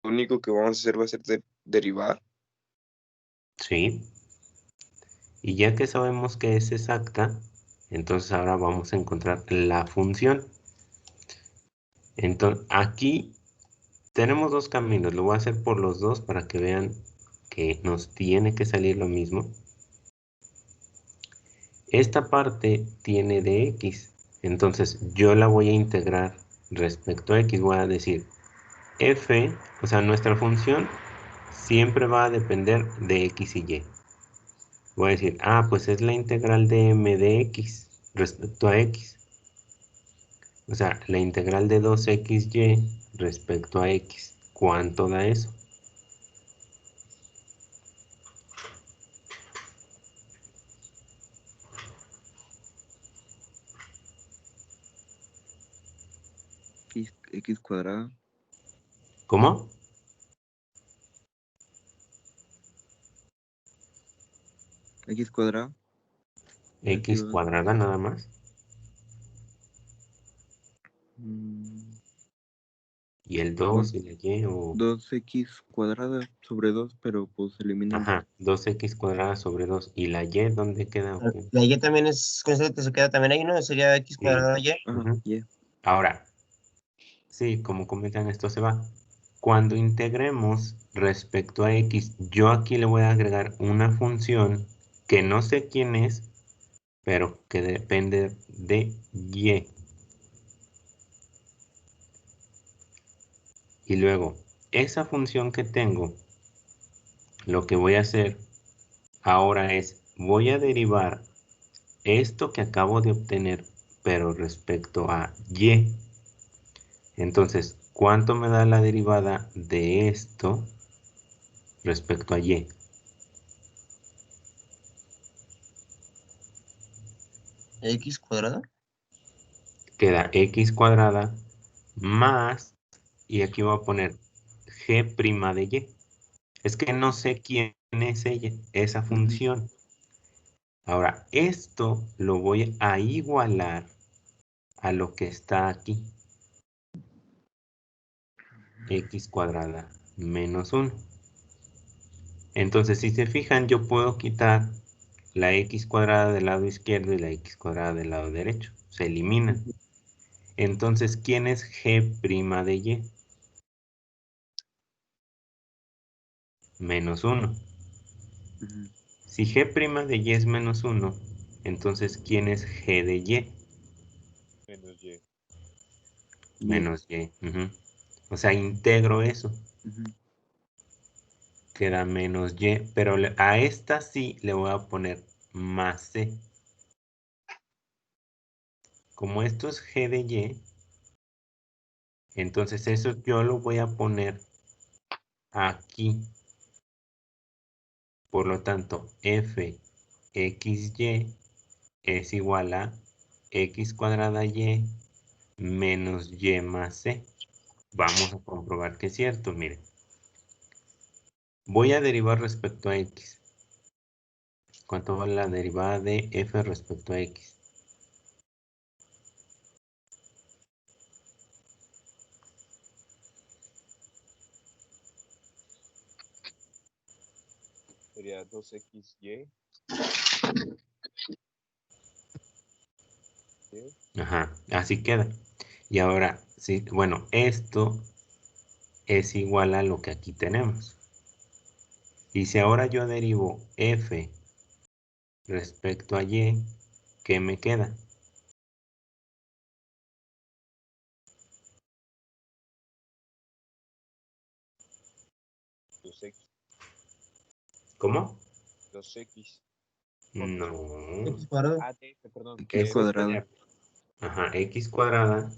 único que vamos a hacer va a ser derivar. Sí. Y ya que sabemos que es exacta, entonces ahora vamos a encontrar la función. Entonces, aquí tenemos dos caminos. Lo voy a hacer por los dos para que vean que nos tiene que salir lo mismo. Esta parte tiene de x. Entonces, yo la voy a integrar respecto a x. Voy a decir f, o sea, nuestra función siempre va a depender de x y y. Voy a decir, pues es la integral de m de x respecto a x. O sea, la integral de 2xy respecto a x. ¿Cuánto da eso? X cuadrada. ¿Cómo? X cuadrada. X cuadrada nada más. Y el 2 y la y o... 2x cuadrada sobre 2, pero pues elimina el 2. Ajá, 2x cuadrada sobre 2. ¿Y la y dónde queda? Okay. La y también es constante, se queda también ahí, ¿no? Sería x Sí. cuadrada y. Ahora, sí, como comentan, esto se va. Cuando integremos respecto a x, yo aquí le voy a agregar una función que no sé quién es, pero que depende de y. Y luego, esa función que tengo, lo que voy a hacer ahora es, voy a derivar esto que acabo de obtener, pero respecto a y. Entonces, ¿cuánto me da la derivada de esto respecto a y? X cuadrada. Queda x cuadrada más, y aquí voy a poner g' de y. Es que no sé quién es ella, esa función. Ahora, esto lo voy a igualar a lo que está aquí. X cuadrada menos 1. Entonces, si se fijan, yo puedo quitar la x cuadrada del lado izquierdo y la x cuadrada del lado derecho. Se eliminan. Entonces, ¿quién es g' de y? Menos 1. Si g' de y es menos 1, entonces, ¿quién es g de y? Menos y. Menos y. O sea, integro eso. Queda menos y, pero a esta sí le voy a poner más c. Como esto es g de y, entonces eso yo lo voy a poner aquí. Por lo tanto, f xy es igual a x cuadrada y menos y más c. Vamos a comprobar que es cierto, miren. Voy a derivar respecto a x. ¿Cuánto vale la derivada de f respecto a x? Sería 2xy. Ajá, así queda. Y ahora, sí, bueno, esto es igual a lo que aquí tenemos. Y si ahora yo derivo f respecto a y, ¿qué me queda? ¿Cómo? 2x. No. X cuadrada. Perdón. X cuadrada. Ajá, x cuadrada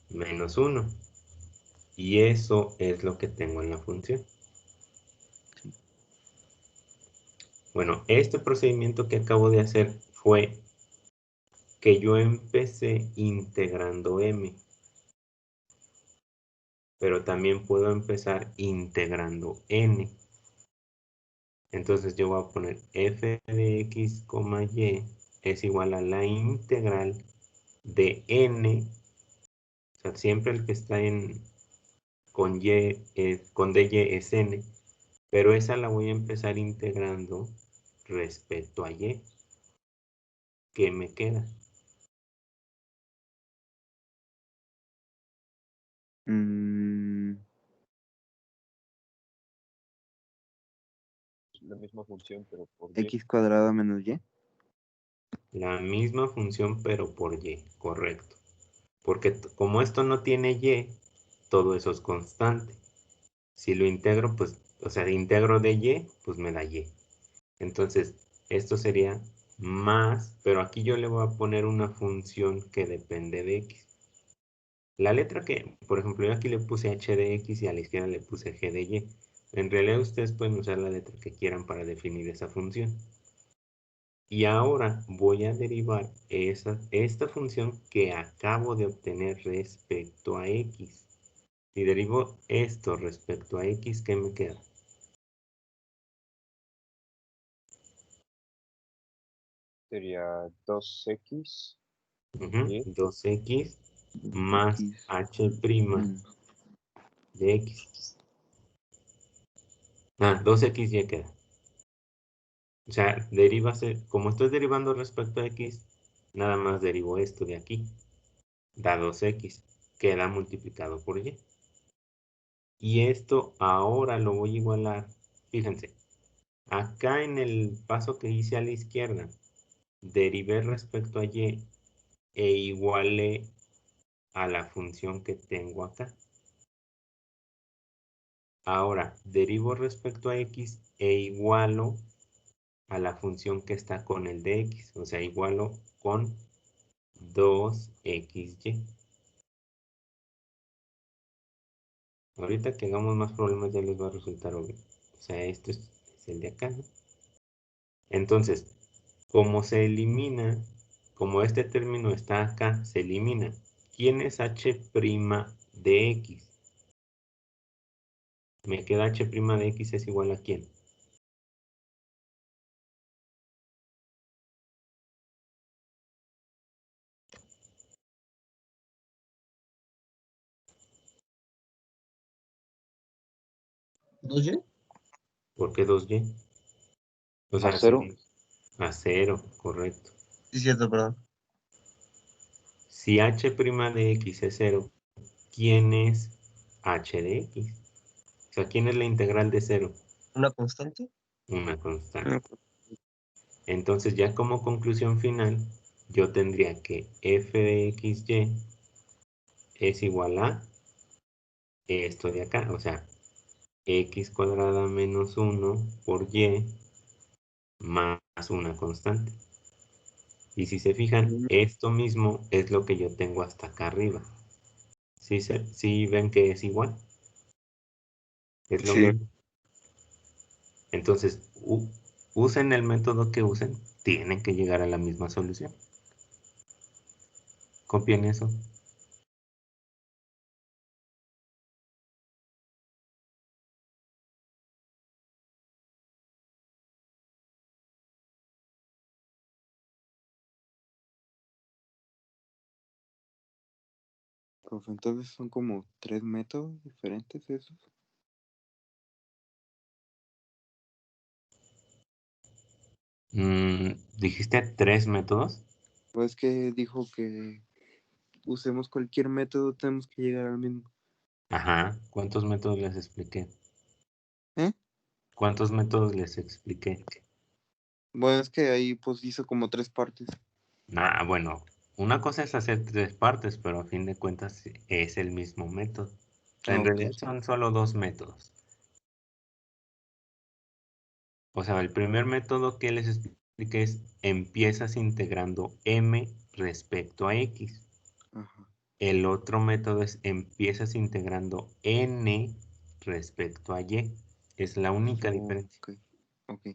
menos 1. Y eso es lo que tengo en la función. Bueno, este procedimiento que acabo de hacer fue que yo empecé integrando m. Pero también puedo empezar integrando n. Entonces yo voy a poner f de x, y es igual a la integral de n, o sea, siempre el que está con con dy es n, pero esa la voy a empezar integrando respecto a y. ¿Qué me queda? La misma función, pero por x cuadrada menos y. La misma función, pero por y, correcto. Porque como esto no tiene y, todo eso es constante. Si lo integro, pues, o sea, integro de y, pues me da y. Entonces, esto sería más, pero aquí yo le voy a poner una función que depende de x. La letra que, por ejemplo, yo aquí le puse h de x y a la izquierda le puse g de y. En realidad ustedes pueden usar la letra que quieran para definir esa función. Y ahora voy a derivar esta función que acabo de obtener respecto a x. Si derivo esto respecto a x, ¿qué me queda? Sería 2x y 2x más X. h' de x. 2xy queda. O sea, como estoy derivando respecto a x, nada más derivo esto de aquí. Da 2x, queda multiplicado por y. Y esto ahora lo voy a igualar. Fíjense, acá en el paso que hice a la izquierda, derivé respecto a y e igualé a la función que tengo acá. Ahora, derivo respecto a x e igualo a la función que está con el de x. O sea, igualo con 2xy. Ahorita que hagamos más problemas ya les va a resultar obvio. O sea, esto es el de acá, ¿no? Entonces, como se elimina, como este término está acá, se elimina. ¿Quién es h' de x? Me queda h' de x es igual a ¿quién? ¿2y? ¿Por qué 2y? O sea, a 0. a 0, correcto. Sí, cierto, perdón. Si h' de x es 0, ¿quién es h de x? O sea, ¿quién es la integral de 0? ¿Una constante? Una constante. Entonces, ya como conclusión final, yo tendría que f de xy es igual a esto de acá, o sea, x cuadrada menos 1 por y más una constante. Y si se fijan, esto mismo es lo que yo tengo hasta acá arriba. ¿Sí ven que es igual? Es lo Sí. mismo. Entonces, usen el método que usen, tienen que llegar a la misma solución. Copien eso. Profe, entonces son como 3 métodos diferentes esos. ¿Dijiste 3 métodos? Pues que dijo que usemos cualquier método, tenemos que llegar al mismo. Ajá. ¿Cuántos métodos les expliqué? ¿Eh? ¿Cuántos métodos les expliqué? Bueno, es que ahí pues hizo como 3 partes. Bueno, una cosa es hacer 3 partes, pero a fin de cuentas es el mismo método. O sea, en Ok. realidad son solo 2 métodos. O sea, el primer método que les expliqué es empiezas integrando m respecto a x. Ajá. El otro método es empiezas integrando n respecto a y. Es la única diferencia. Ok. Ok.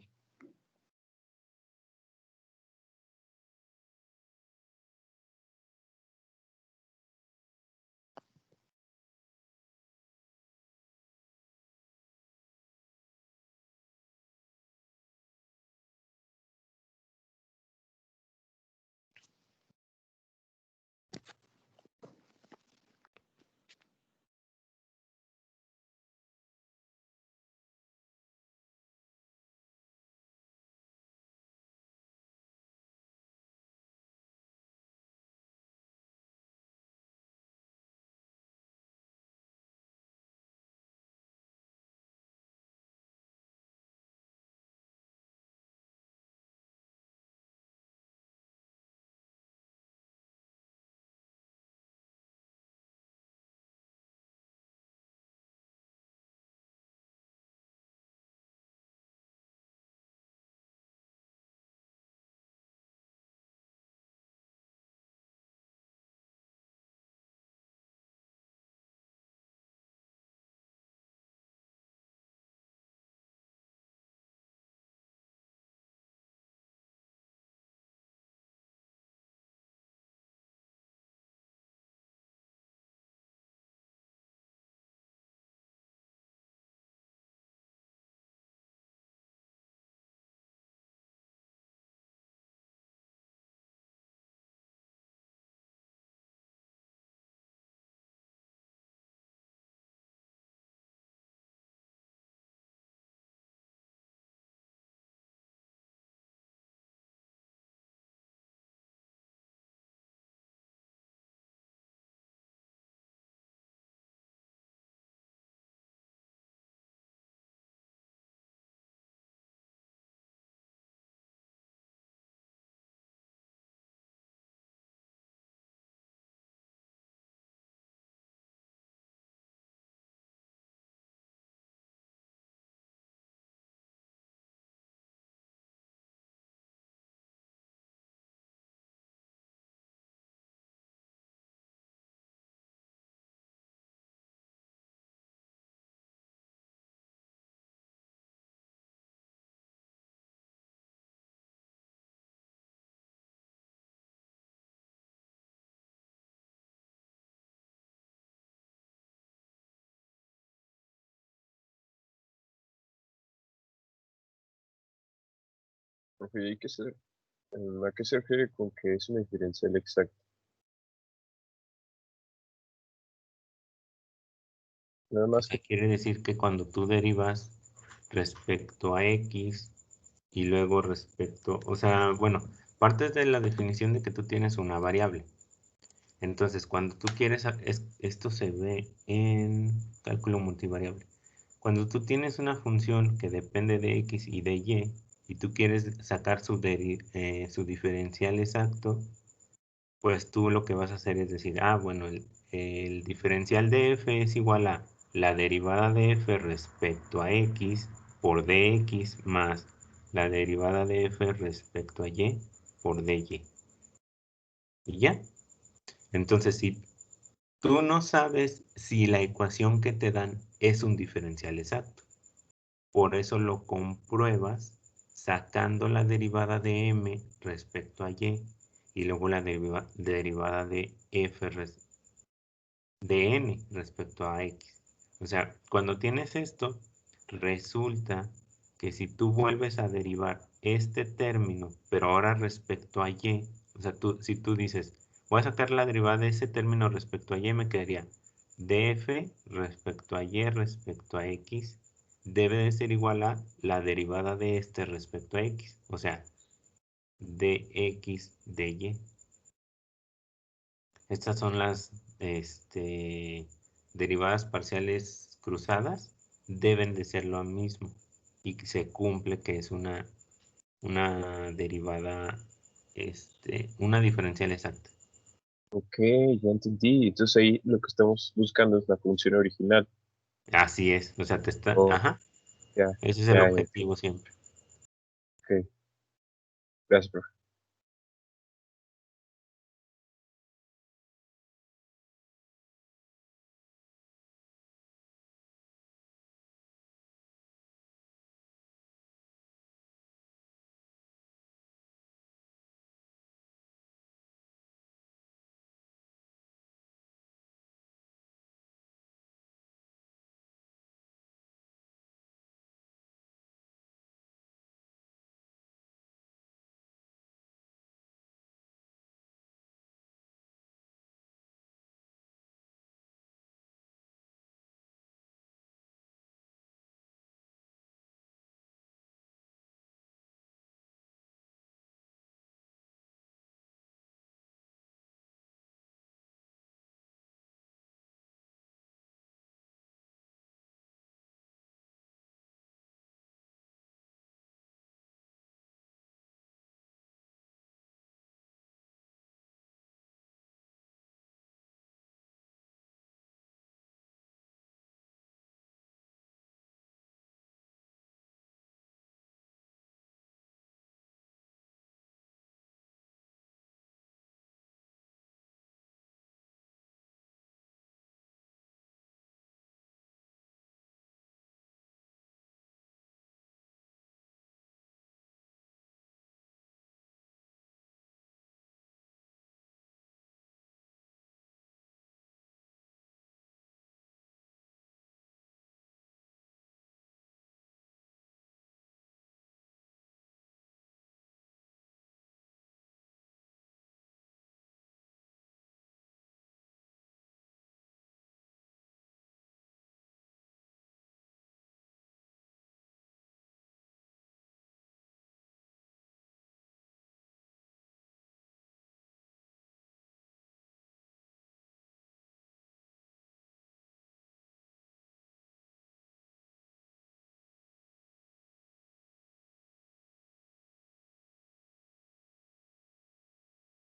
Profe, ¿a qué se refiere con que es una diferencial exacta? Nada O más sea, que, quiere decir que cuando tú derivas respecto a X y luego respecto, o sea, bueno, partes de la definición de que tú tienes una variable. Entonces, cuando tú quieres, esto se ve en cálculo multivariable. Cuando tú tienes una función que depende de X y de y tú quieres sacar su diferencial exacto, pues tú lo que vas a hacer es decir, ah, bueno, el diferencial de f es igual a la derivada de f respecto a x por dx más la derivada de f respecto a y por dy. Y ya. Entonces, si tú no sabes si la ecuación que te dan es un diferencial exacto, por eso lo compruebas sacando la derivada de m respecto a y luego la derivada de f de n respecto a x. O sea, cuando tienes esto, resulta que si tú vuelves a derivar este término, pero ahora respecto a y, o sea, si tú dices, voy a sacar la derivada de ese término respecto a y, me quedaría df respecto a y respecto a x debe de ser igual a la derivada de este respecto a x, o sea, dx de y. Estas son las derivadas parciales cruzadas. Deben de ser lo mismo. Y que se cumple que es una derivada, una diferencial exacta. ok, ya entendí. Entonces ahí lo que estamos buscando es la función original. Así es. O sea, Oh, ajá. ya, Ese es el ya, ya, objetivo siempre. ok. Gracias, profe.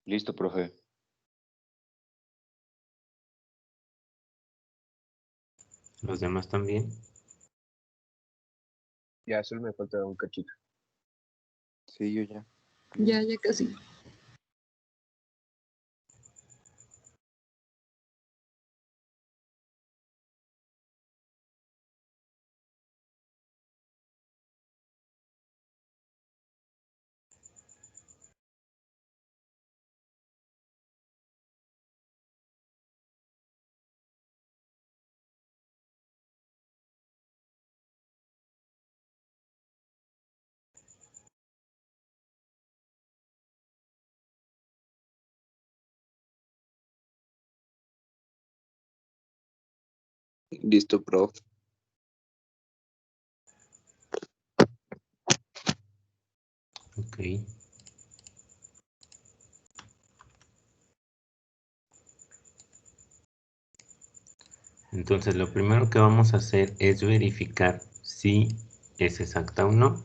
Listo, profe. Los demás también. Ya, solo me falta un cachito. Sí, yo ya. Ya casi. Listo, prof. Ok. Entonces, lo primero que vamos a hacer es verificar si es exacta o no.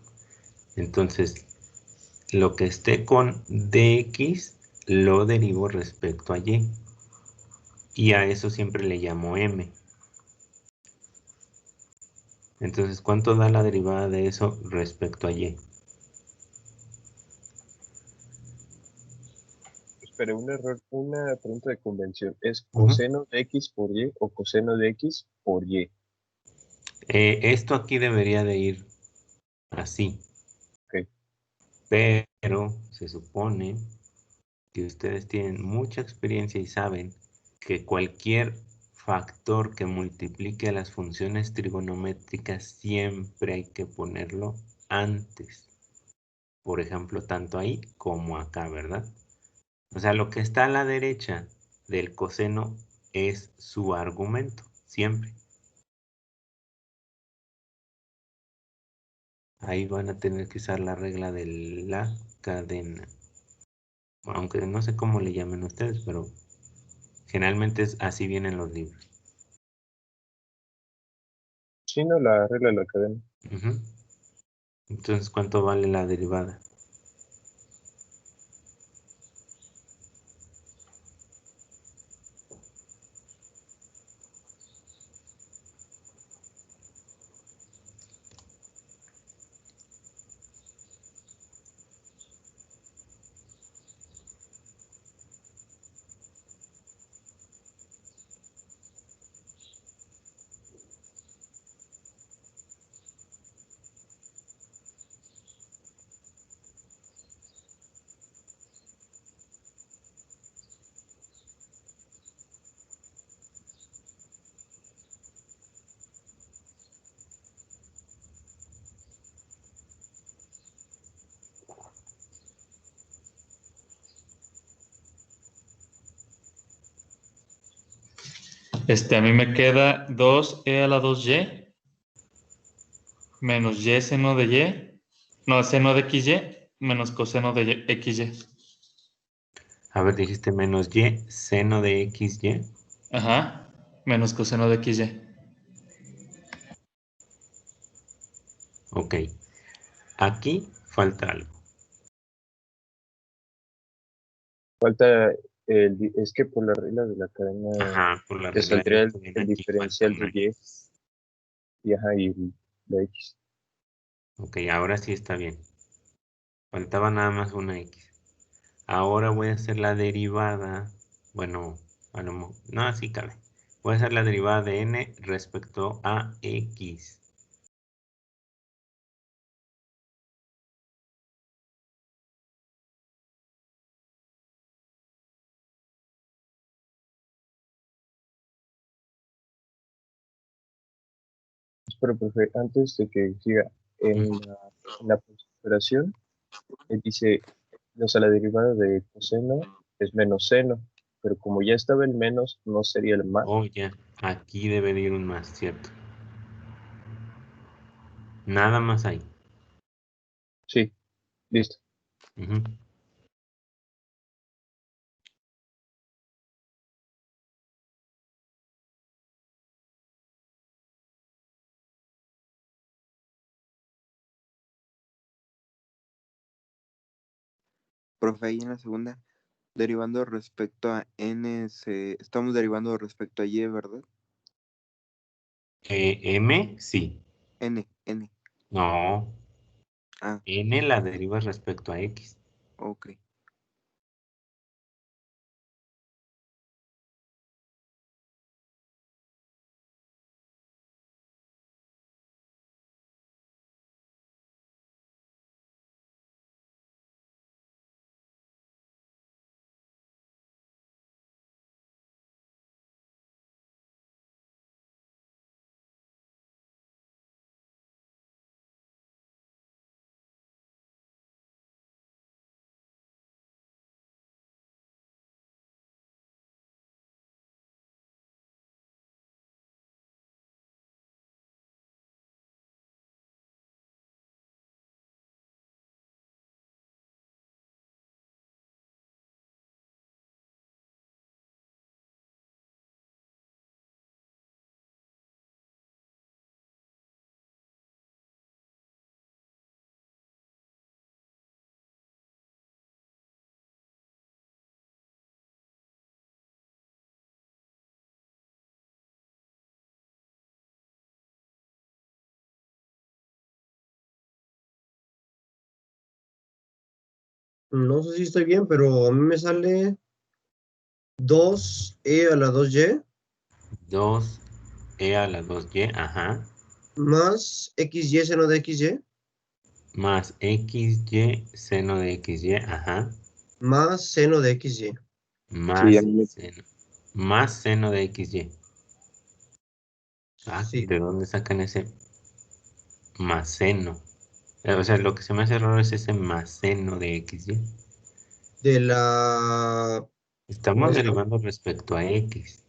Entonces, lo que esté con dx lo derivo respecto a y. Y a eso siempre le llamo m. Entonces, ¿cuánto da la derivada de eso respecto a y? Espera, un error, una pregunta de convención. ¿Es Ujú. coseno de x por y o coseno de x por y? Esto aquí debería de ir así, Ok. pero se supone que ustedes tienen mucha experiencia y saben que cualquier factor que multiplique a las funciones trigonométricas siempre hay que ponerlo antes. Por ejemplo, tanto ahí como acá, ¿verdad? O sea, lo que está a la derecha del coseno es su argumento, siempre. Ahí van a tener que usar la regla de la cadena. Aunque no sé cómo le llamen ustedes, pero generalmente es así vienen los libros. Sí, no, la regla de la cadena. Ujú. Entonces, ¿cuánto vale la derivada? A mí me queda 2e a la 2y menos y seno de y, no, seno de xy menos coseno de xy. A ver, dijiste menos y, seno de xy. Ajá, menos coseno de xy. Ok, aquí falta algo. Falta es que por la regla de la cadena Ajá, por la te regla de saldría la el cadena aquí falta diferencial de una y x. y, ajá, y la x. Ok, ahora sí está bien. Faltaba nada más una x. Ahora voy a hacer la derivada. Bueno, no, así cabe. Voy a hacer la derivada de n respecto a x. Pero, profe, antes de que siga, en la operación, dice, o sea, la derivada de coseno es menos seno, pero como ya estaba el menos, no sería el más. Oh, ya. Aquí debe de ir un más, ¿cierto? Nada más ahí. Sí, listo. Ujú. Profe, ahí en la segunda, derivando respecto a n, estamos derivando respecto a y, ¿verdad? M, sí. N. No. Ah, N la derivas respecto a x. ok. No sé si estoy bien, pero a mí me sale 2e a la 2y 2e a la 2y, ajá, más xy seno de xy más xy seno de xy, ajá, más seno de xy. Sí, más seno de xy. Ah, Sí, ¿de dónde sacan ese más seno? O sea, lo que se me hace raro es ese más seno de xy. de la... Estamos ¿Cómo se llama? derivando respecto a x.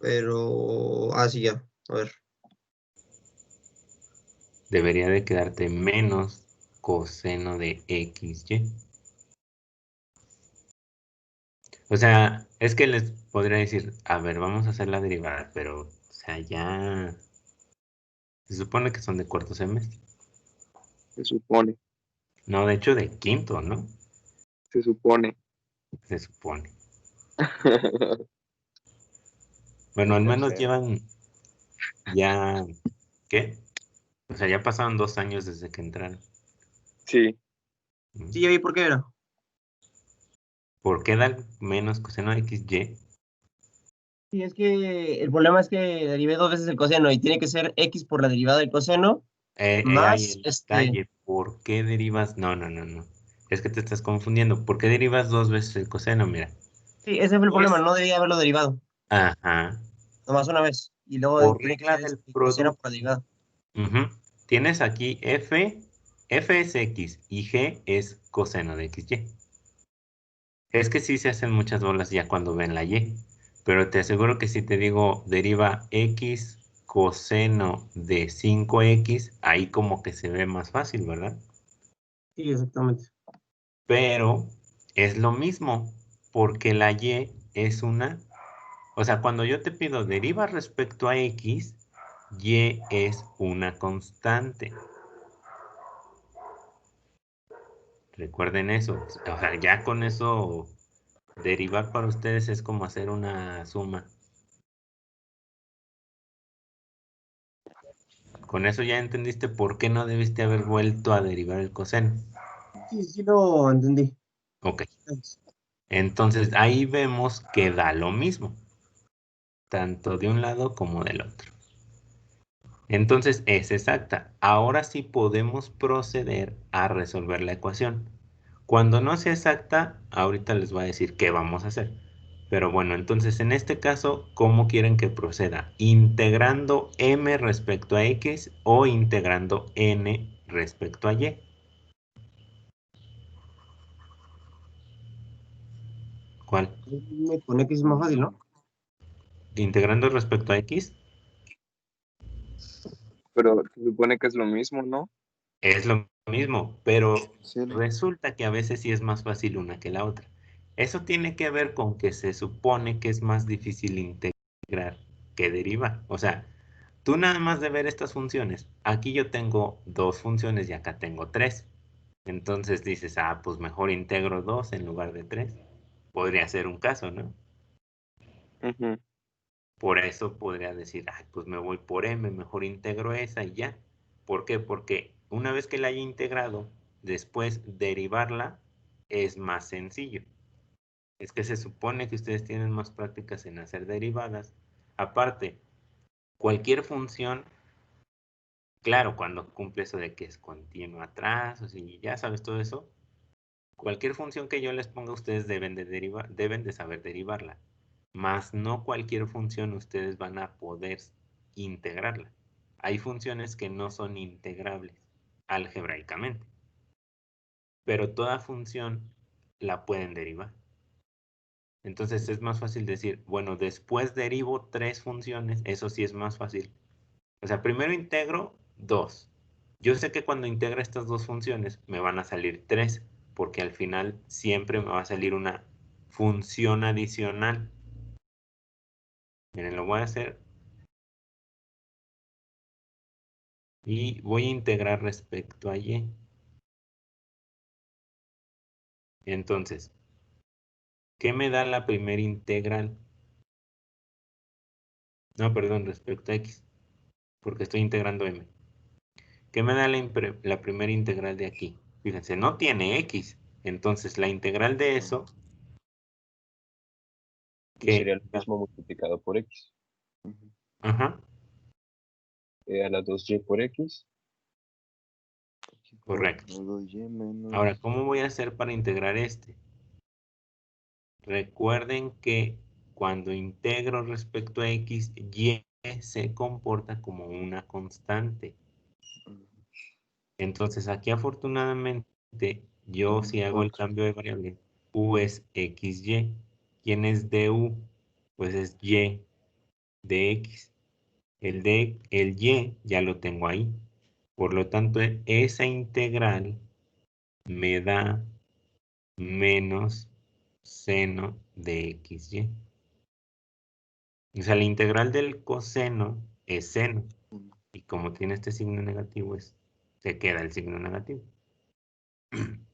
Pero... Ah, sí, ya. A ver. Debería de quedarte menos coseno de xy. O sea, es que les podría decir, a ver, vamos a hacer la derivada, pero, o sea, ya se supone que son de cuarto semestre. se supone, No, de hecho, de quinto, ¿no? se supone. Se supone. Bueno, al Ya menos sé. llevan ya, ¿qué? O sea, ya pasaron 2 años desde que entraron. Sí, ¿Mm? Sí, ya vi por qué era. ¿Por qué dar menos coseno de xy? Sí, es que el problema es que derivé dos veces el coseno y tiene que ser x por la derivada del coseno Hay más el detalle. ¿Por qué derivas? No, no, no, no. Es que te estás confundiendo. ¿Por qué derivas 2 veces el coseno? Mira. Sí, ese fue el problema, Es, no debía haberlo derivado, ajá. nomás una vez. Y luego Por tiene que regla ser del coseno por producto. la derivada. Ujú. Tienes aquí f es x y g es coseno de xy. Es que sí se hacen muchas bolas ya cuando ven la y, pero te aseguro que si te digo deriva x coseno de 5x, ahí como que se ve más fácil, ¿verdad? Sí, exactamente. Pero es lo mismo, porque la y es una, o sea, cuando yo te pido deriva respecto a x, y es una constante. Recuerden eso, o sea, ya con eso, derivar para ustedes es como hacer una suma. Con eso ya entendiste por qué no debiste haber vuelto a derivar el coseno. Sí, sí lo entendí. Ok, entonces ahí vemos que da lo mismo, tanto de un lado como del otro. Entonces es exacta. Ahora sí podemos proceder a resolver la ecuación. Cuando no sea exacta, ahorita les voy a decir qué vamos a hacer. Pero bueno, entonces en este caso, ¿cómo quieren que proceda? ¿Integrando m respecto a x o integrando n respecto a y? ¿Cuál? Con x es más fácil, ¿no? ¿Integrando respecto a x? pero se supone que es lo mismo, ¿no? Es lo mismo, pero Sí, ¿no? resulta que a veces sí es más fácil una que la otra. Eso tiene que ver con que se supone que es más difícil integrar que derivar. O sea, tú nada más de ver estas funciones, aquí yo tengo 2 funciones y acá tengo 3. Entonces dices, ah, pues mejor integro 2 en lugar de 3. Podría ser un caso, ¿no? Ujú. Por eso podría decir, ay, pues me voy por m, mejor integro esa y ya. ¿Por qué? Porque una vez que la haya integrado, después derivarla es más sencillo. Es que se supone que ustedes tienen más prácticas en hacer derivadas. Aparte, cualquier función, claro, cuando cumple eso de que es continua atrás, o si ya sabes todo eso, cualquier función que yo les ponga, ustedes deben de saber derivarla. Más no cualquier función ustedes van a poder integrarla. Hay funciones que no son integrables algebraicamente, pero toda función la pueden derivar. Entonces es más fácil decir, bueno, después derivo 3 funciones, eso sí es más fácil. O sea, primero integro 2. Yo sé que cuando integro estas 2 funciones me van a salir 3, porque al final siempre me va a salir una función adicional. Miren, lo voy a hacer y voy a integrar respecto a y. Entonces, ¿qué me da la primera integral? No, perdón, respecto a x, porque estoy integrando m. ¿Qué me da la primera integral de aquí? fíjense, no tiene X. Entonces la integral de eso, Y sería lo mismo multiplicado por X. Ajá, A la 2y por X. correcto. 2y menos... Ahora, ¿cómo voy a hacer para integrar este? Recuerden que cuando integro respecto a X, Y se comporta como una constante. Entonces aquí afortunadamente yo si hago el cambio de variable, U es XY. ¿Quién es DU? Pues es Y de X. El Y ya lo tengo ahí. Por lo tanto, esa integral me da menos seno de XY. O sea, la integral del coseno es seno. Y como tiene este signo negativo, se queda el signo negativo.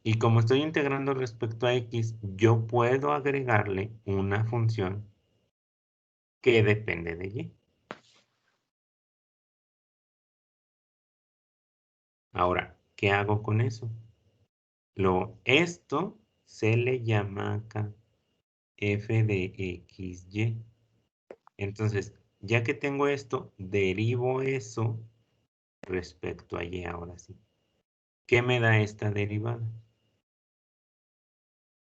Y como estoy integrando respecto a X, yo puedo agregarle una función que depende de Y. Ahora, ¿qué hago con eso? Esto se le llama acá f de XY. Entonces, ya que tengo esto, derivo eso respecto a Y ahora sí. ¿Qué me da esta derivada?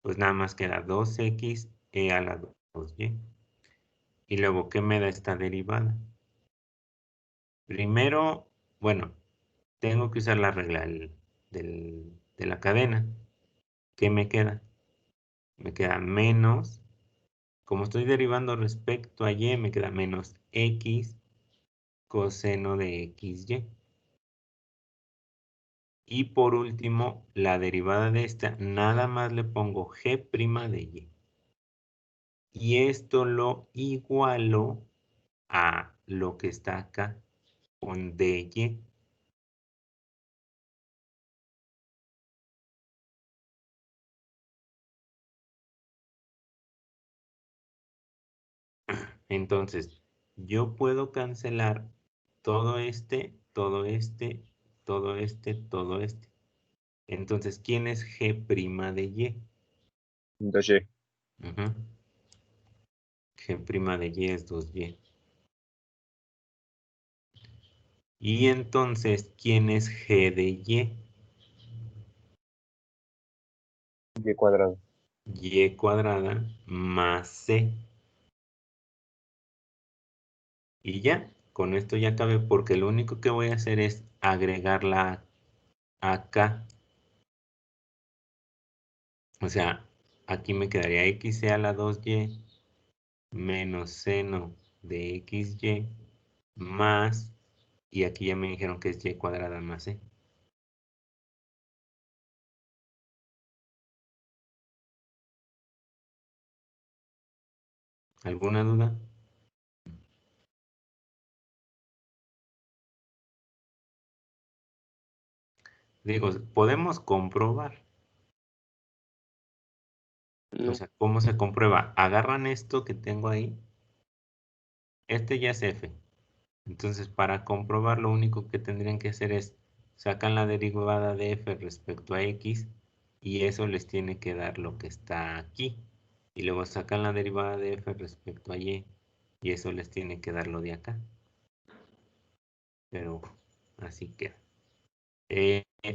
Pues nada más queda 2x a la 2y. Y luego, ¿qué me da esta derivada? Primero, bueno, tengo que usar la regla de la cadena. ¿Qué me queda? Me queda menos, como estoy derivando respecto a y, me queda menos x coseno de xy. Y por último, la derivada de esta, nada más le pongo g' de y. Y esto lo igualo a lo que está acá con dy. Entonces, yo puedo cancelar todo este, todo este, todo este, todo este. Entonces, ¿quién es g' de y? 2y. Ujú. G' de y es 2y. Y entonces, ¿quién es g de y? Y cuadrado. Y cuadrada más c. Y ya, con esto ya cabe porque lo único que voy a hacer es agregarla acá. O sea, aquí me quedaría xc a la 2y menos seno de xy más, y aquí ya me dijeron que es y cuadrada más c. ¿Alguna duda? Digo, podemos comprobar. O sea, ¿cómo se comprueba? Agarran esto que tengo ahí. Este ya es f. Entonces, para comprobar, lo único que tendrían que hacer es sacan la derivada de f respecto a x y eso les tiene que dar lo que está aquí. Y luego sacan la derivada de f respecto a y eso les tiene que dar lo de acá. Pero así queda.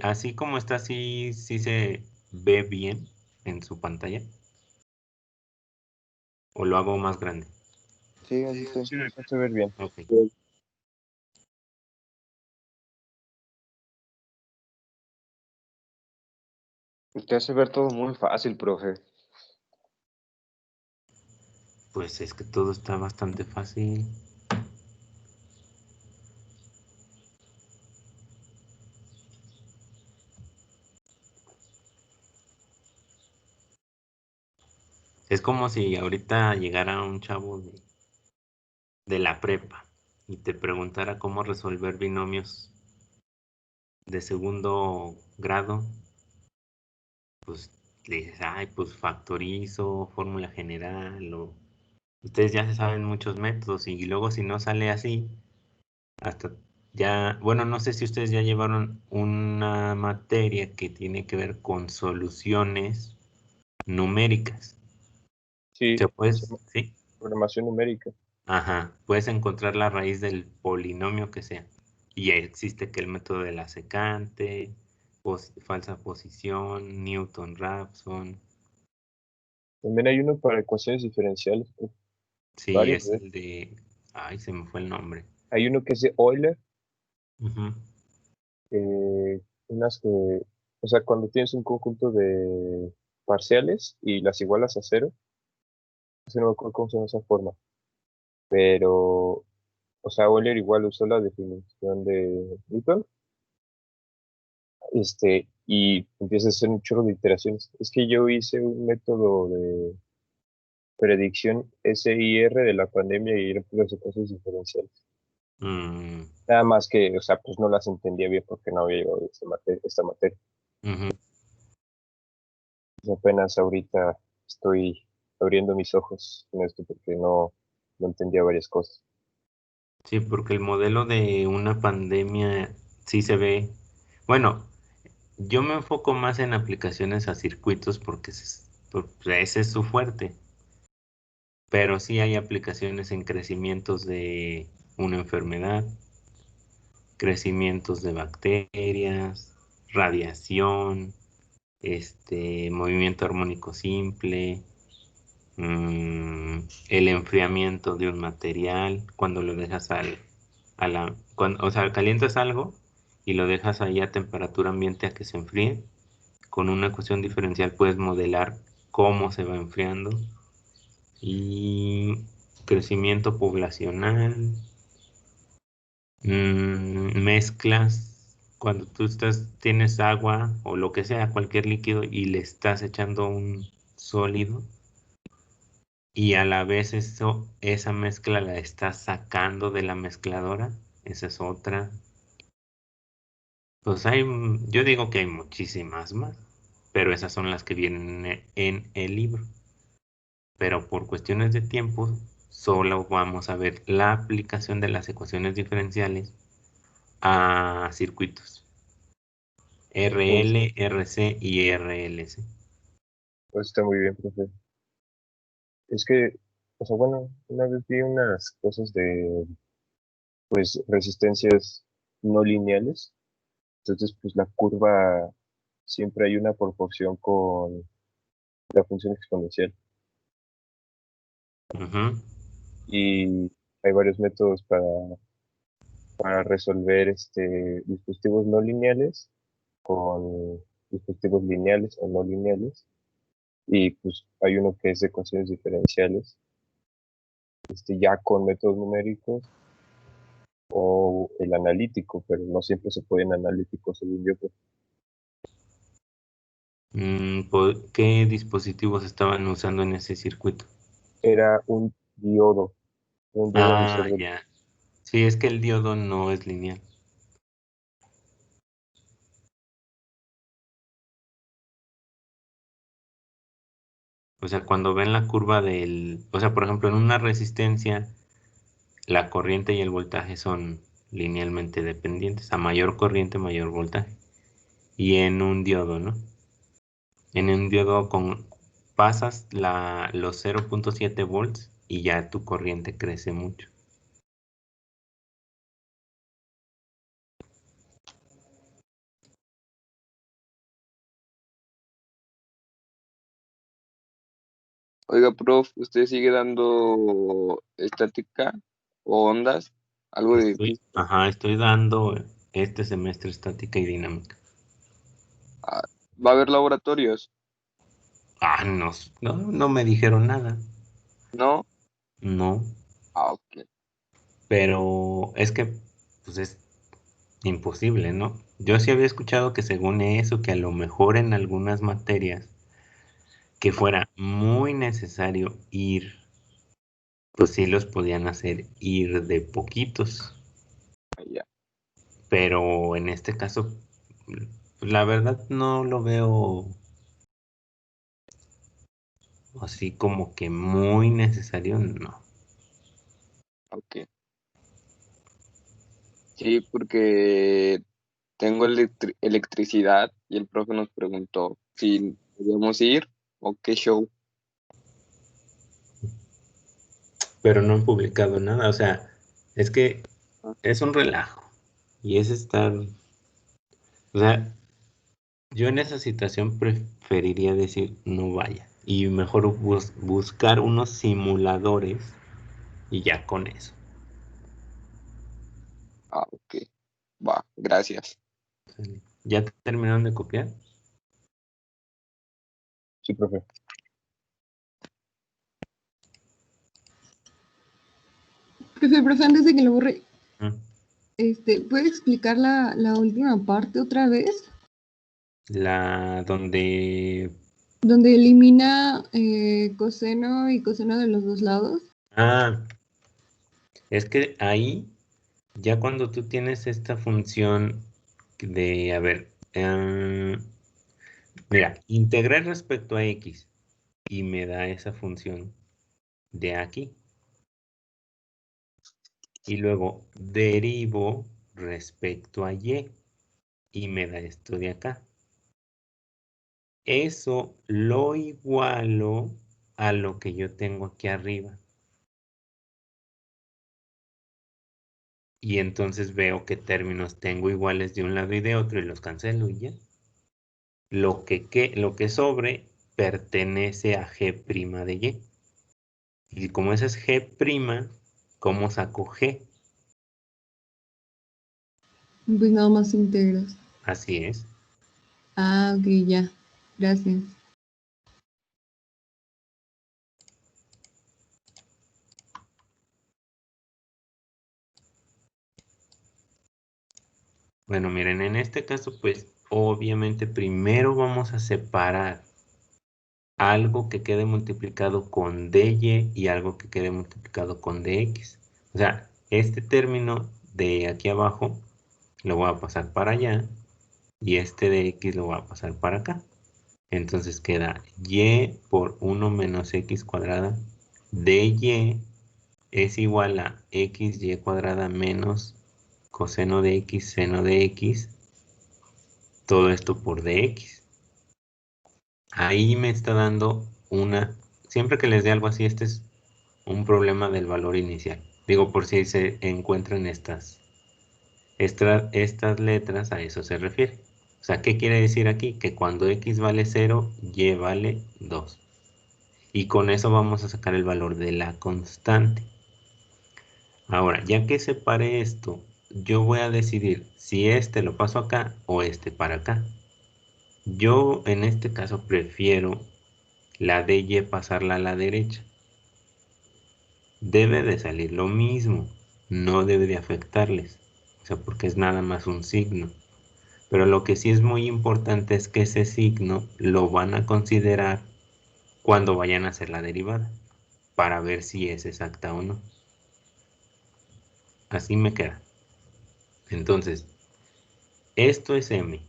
Así como está, sí se ve bien en su pantalla. ¿O lo hago más grande? Sí, así está. Sí, me parece ver bien. Ok. Usted hace ver todo muy fácil, profe. Pues es que todo está bastante fácil. Es como si ahorita llegara un chavo de la prepa y te preguntara cómo resolver binomios de segundo grado. Pues le dices, ay, pues factorizo, fórmula general, o ustedes ya se saben muchos métodos y luego si no sale así, hasta ya, bueno, no sé si ustedes ya llevaron una materia que tiene que ver con soluciones numéricas. Sí, ¿Te se puedes, llama sí? programación numérica. Ajá, puedes encontrar la raíz del polinomio que sea. Y existe que el método de la secante, falsa posición, Newton-Raphson. También hay uno para ecuaciones diferenciales, pues, Sí, varios, es el de... Ay, se me fue el nombre. Hay uno que es de Euler, Ujú. unas que, o sea, cuando tienes un conjunto de parciales y las igualas a cero, no me acuerdo cómo se llama esa forma, pero, o sea, Euler igual usó la definición de Newton, y empieza a hacer un chorro de iteraciones. Es que yo hice un método de predicción SIR de la pandemia y eran puras ecuaciones diferenciales. Mm, Nada más que, o sea, pues no las entendía bien porque no había llevado esta materia. ujú. Pues apenas ahorita estoy abriendo mis ojos en esto porque no entendía varias cosas. Sí, porque el modelo de una pandemia sí se ve. Bueno, yo me enfoco más en aplicaciones a circuitos porque ese es su fuerte. Pero sí hay aplicaciones en crecimientos de una enfermedad, crecimientos de bacterias, radiación, movimiento armónico simple, el enfriamiento de un material cuando lo dejas o sea, calientas algo y lo dejas ahí a temperatura ambiente a que se enfríe. Con una ecuación diferencial puedes modelar cómo se va enfriando y crecimiento poblacional, mezclas, cuando tienes agua o lo que sea, cualquier líquido y le estás echando un sólido y a la vez esa mezcla la estás sacando de la mezcladora, esa es otra. Pues yo digo que hay muchísimas más, pero esas son las que vienen en el libro. Pero por cuestiones de tiempo, solo vamos a ver la aplicación de las ecuaciones diferenciales a circuitos Pues, RL, RC y RLC. pues está muy bien, profe. Es que, o sea, bueno, una vez vi unas cosas de, pues, resistencias no lineales. Entonces, pues la curva siempre hay una proporción con la función exponencial. Ujú. Y hay varios métodos para resolver dispositivos no lineales con dispositivos lineales o no lineales. Y pues hay uno que es de ecuaciones diferenciales, ya con métodos numéricos o el analítico, pero no siempre se pueden analíticos, según yo, pues. ¿Qué dispositivos estaban usando en ese circuito? Era un diodo emisor Ah, de luz. ya. Sí, es que el diodo no es lineal. O sea, cuando ven la curva o sea, por ejemplo, en una resistencia, la corriente y el voltaje son linealmente dependientes. A mayor corriente, mayor voltaje. Y en un diodo, ¿no? En un diodo pasas los 0.7 volts y ya tu corriente crece mucho. Oiga, prof, ¿usted sigue dando estática o ondas? Algo de física. Estoy dando este semestre estática y dinámica. Ah, ¿va a haber laboratorios? No, no me dijeron nada. ¿No? No, Ah, ok. pero es que pues es imposible, ¿no? Yo sí había escuchado que según eso, que a lo mejor en algunas materias que fuera muy necesario ir, pues sí los podían hacer ir de poquitos, Ya. pero en este caso, la verdad no lo veo así como que muy necesario, no. Ok. Sí, porque tengo electricidad y el profe nos preguntó si podíamos ir o qué show. Pero no han publicado nada, o sea, es que es un relajo y es estar, o sea, yo en esa situación preferiría decir no vaya y mejor buscar unos simuladores y ya con eso. Ah, ok. Va, gracias. ¿Ya terminaron de copiar? Sí, profe. Profe, antes de que lo borre, Mm. ¿puede explicar la última parte otra vez? La donde... Donde elimina coseno y coseno de los dos lados. Ah, es que ahí, ya cuando tú tienes esta función de, a ver, mira, integrar respecto a x y me da esa función de aquí. Y luego derivo respecto a y me da esto de acá. Eso lo igualo a lo que yo tengo aquí arriba. Y entonces veo qué términos tengo iguales de un lado y de otro y los cancelo y ya. Lo que sobre pertenece a G' de Y. Y como ese es G', ¿cómo saco G? Pues nada más integras. Así es. Ah, ok, ya. Gracias. Bueno, miren, en este caso, pues, obviamente primero vamos a separar algo que quede multiplicado con dy y algo que quede multiplicado con dx. O sea, este término de aquí abajo lo voy a pasar para allá y este de x lo voy a pasar para acá. Entonces queda y por 1 menos x cuadrada dy es igual a xy cuadrada menos coseno de x seno de x, todo esto por dx. Ahí me está dando siempre que les dé algo así, este es un problema del valor inicial. Digo, por si se encuentran estas letras, a eso se refiere. O sea, ¿qué quiere decir aquí? Que cuando x vale 0, y vale 2. Y con eso vamos a sacar el valor de la constante. Ahora, ya que separe esto, yo voy a decidir si este lo paso acá o este para acá. Yo en este caso prefiero la de y pasarla a la derecha. Debe de salir lo mismo, no debe de afectarles, o sea, porque es nada más un signo. Pero lo que sí es muy importante es que ese signo lo van a considerar cuando vayan a hacer la derivada, para ver si es exacta o no. Así me queda. Entonces, esto es m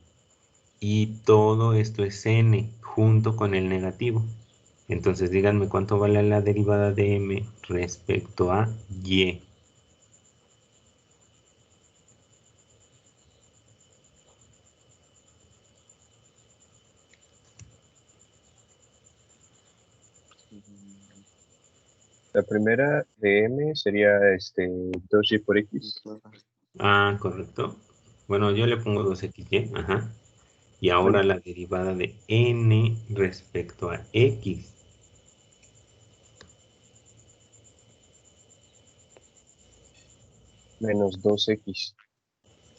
y todo esto es n junto con el negativo. Entonces díganme cuánto vale la derivada de m respecto a y. La primera de m sería 2y por x. Ah, correcto. Bueno, yo le pongo 2xy, ajá. Y ahora la derivada de n respecto a x. Menos 2x.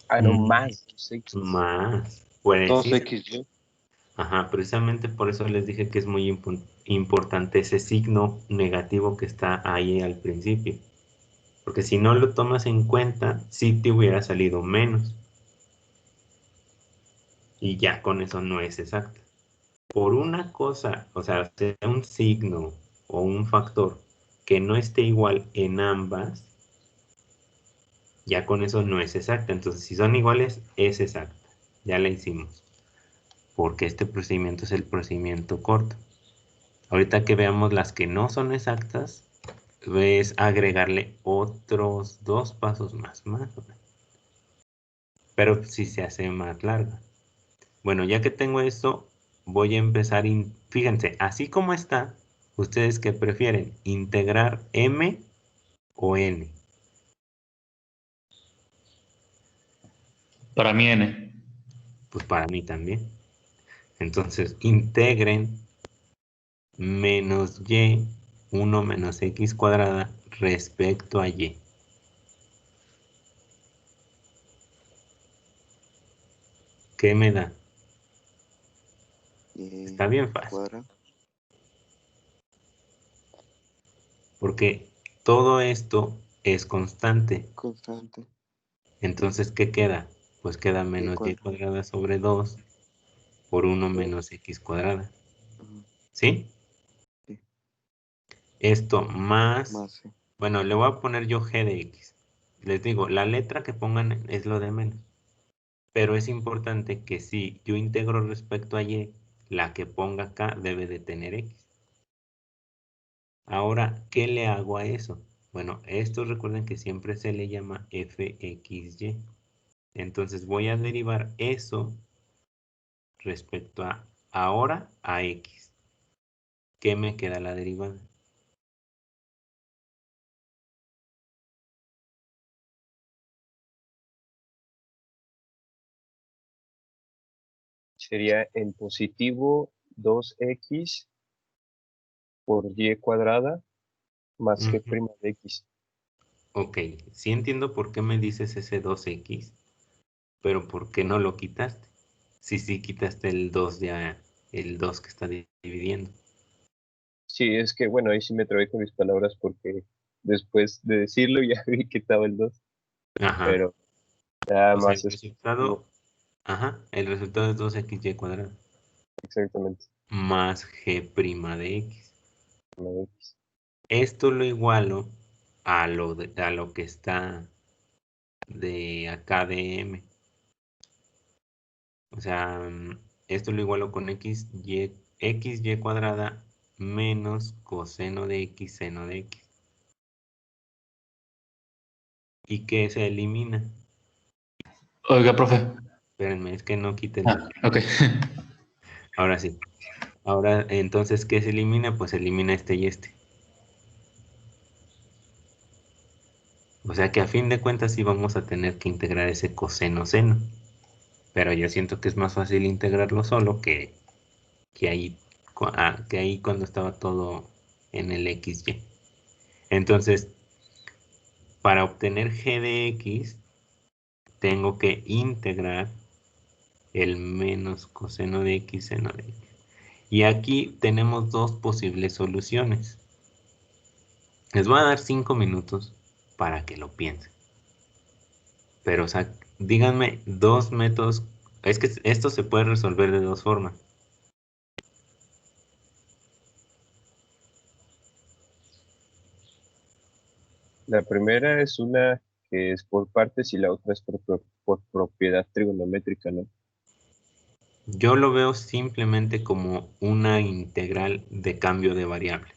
Ah, no, más 2x. Más. Puede decir. 2xy. Ajá, precisamente por eso les dije que es muy importante ese signo negativo que está ahí al principio. Porque si no lo tomas en cuenta, sí te hubiera salido menos. Y ya con eso no es exacto. Por una cosa, o sea, sea un signo o un factor que no esté igual en ambas, ya con eso no es exacta. Entonces, si son iguales, es exacta. Ya la hicimos. Porque este procedimiento es el procedimiento corto. Ahorita que veamos las que no son exactas, es agregarle otros 2 pasos más. pero sí se hace más larga. Bueno, ya que tengo esto, voy a empezar, fíjense, así como está, ¿ustedes qué prefieren? ¿Integrar m o n? Para mí n. Pues para mí también. Entonces, integren menos y, 1 menos x cuadrada respecto a y. ¿Qué me da? Está bien fácil, Cuadra. porque todo esto es constante. Constante. Entonces, ¿qué queda? Pues queda menos y cuadrada sobre 2 por 1 menos x cuadrada. Ujú. ¿Sí? Sí. Esto más, Más C. bueno, le voy a poner yo g de x. Les digo, la letra que pongan es lo de menos. Pero es importante que si yo integro respecto a y, la que ponga acá debe de tener x. Ahora, ¿qué le hago a eso? Bueno, esto recuerden que siempre se le llama fxy. Entonces voy a derivar eso respecto a ahora a x. ¿Qué me queda la derivada? Sería en positivo 2x por y cuadrada más g' Ujú. de x. Ok, sí entiendo por qué me dices ese 2x, pero ¿por qué no lo quitaste? Sí, quitaste el 2 ya, el 2 que está dividiendo. Sí, es que bueno, ahí sí me trabé con mis palabras porque después de decirlo ya vi que estaba el 2, Ajá, pero nada o sea, más el es resultado, ajá, el resultado es 2xy cuadrado exactamente más g' de x. una de x. Esto lo igualo a lo que está de acá de m. O sea, esto lo igualo con xy cuadrada menos coseno de x seno de x. ¿Y qué se elimina? Oiga, profe. Espérenme, es que no quite el... Ok. Ahora sí. Ahora, entonces, ¿qué se elimina? Pues se elimina este y este. O sea que a fin de cuentas sí vamos a tener que integrar ese coseno seno. Pero yo siento que es más fácil integrarlo solo que ahí, que ahí cuando estaba todo en el xy. Entonces, para obtener g de x, tengo que integrar el menos coseno de x seno de x. Y aquí tenemos dos posibles soluciones. Les voy a dar 5 minutos para que lo piensen. Pero, o sea, díganme dos métodos. Es que esto se puede resolver de dos formas. La primera es una que es por partes y la otra es por propiedad trigonométrica, ¿no? Yo lo veo simplemente como una integral de cambio de variable.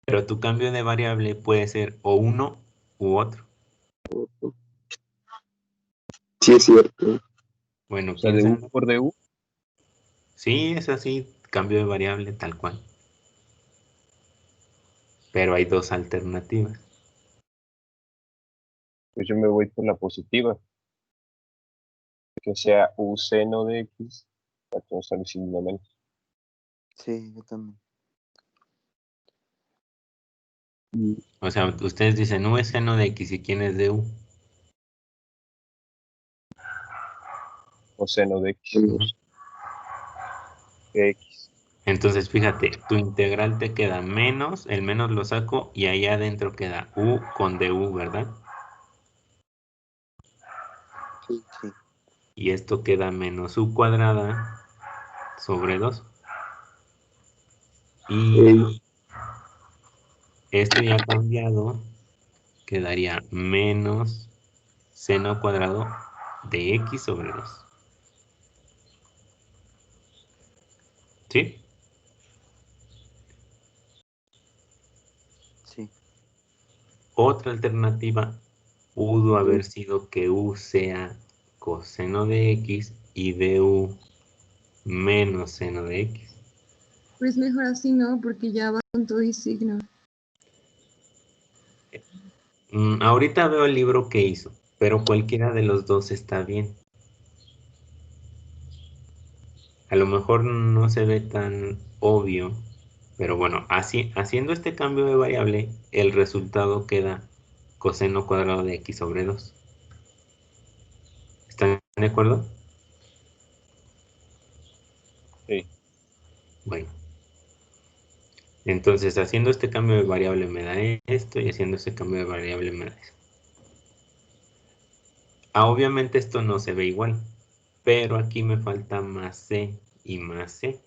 Pero tu cambio de variable puede ser o uno u otro. Sí, es cierto. Bueno, O sea, de u piensen. por du, Sí, es así, cambio de variable tal cual. Pero hay dos alternativas. pues yo me voy por la positiva, que sea u seno de x, para que no salga sin menos. Sí, yo también. O sea, ustedes dicen u es seno de x y quién es de u. O seno de x, Ujú. de x. Entonces, fíjate, tu integral te queda menos, el menos lo saco y ahí adentro queda u con du, ¿verdad? Sí, sí. Y esto queda menos u cuadrada sobre 2. Y esto ya cambiado quedaría menos seno cuadrado de x sobre 2. ¿Sí? Sí. Otra alternativa pudo haber sido que U sea coseno de X y du menos seno de X. Pues mejor así, ¿no? Porque ya va con todo y signo. Ahorita veo el libro que hizo, pero cualquiera de los dos está bien. A lo mejor no se ve tan obvio, pero bueno, haciendo este cambio de variable, el resultado queda coseno cuadrado de X sobre 2. ¿Están de acuerdo? Sí. Bueno. Entonces, haciendo este cambio de variable me da esto y haciendo este cambio de variable me da esto. Obviamente esto no se ve igual, pero aquí me falta más C y más C.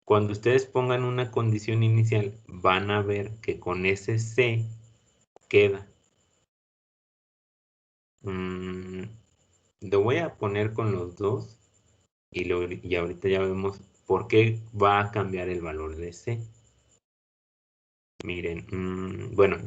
Cuando ustedes pongan una condición inicial, van a ver que con ese C queda. Lo voy a poner con los dos y ahorita ya vemos por qué va a cambiar el valor de C. Miren, bueno,